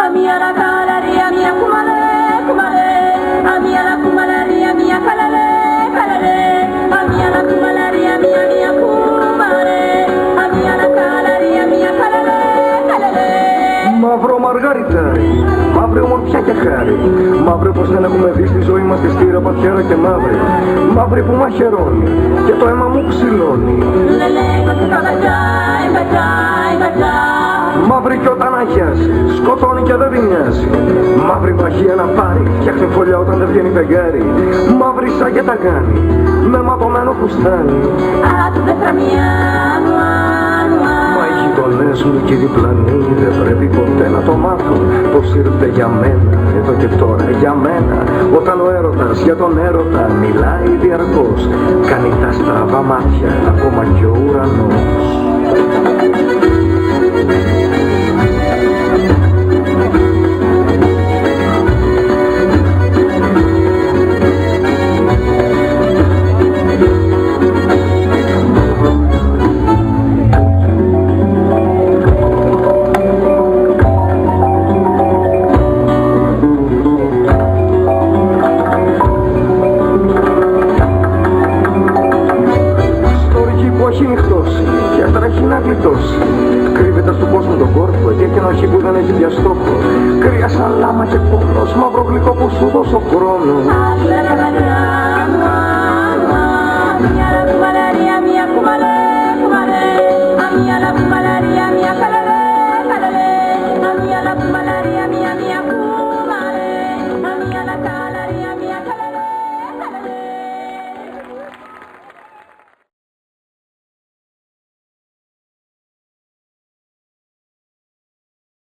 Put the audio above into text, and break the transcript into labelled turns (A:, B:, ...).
A: Amia la calaria, mia kumale, kumale. Amia la kumalaria, mia kalale, kalale. Amia la kumalaria, mia kumale. Amia la calaria, mia kalale, kalale.
B: Μαύρο μαργαριτάρι, μαύρη ομορφιά και χάρη. Μαύρη πως δεν έχουμε δει στη ζωή μας τη στήρα, πατιέρα και μαύρη. Μαύρη που μαχαιρώνει και το αίμα μου ξυλώνει. Μαύρη κι όταν αγιάζει, σκοτώνει και δεν νοιάζει. Μαύρη μαγεία να πάρει, φτιάχνει φωλιά όταν δεν βγαίνει φεγγάρι. Μαύρη σαν και τα κάνει, με ματωμένο φουστάνι. Μα οι γειτονές μου και οι διπλανοί δεν πρέπει ποτέ να το μάθουν πως ήρθε για μένα, εδώ και τώρα για μένα. Όταν ο έρωτας για τον έρωτα μιλάει διαρκώς, κάνει τα στραβά μάτια ακόμα κι ο ουρανός. Έχει νυχτώσει και αστραχεί να γλιτώσει. Κρύβεται στον κόσμο τον κόρφο και όχι που δεν έχει πια στόχο. Κρύα σαν λάμα και πόνος, μαύρο γλυκό που σου δώσω χρόνο.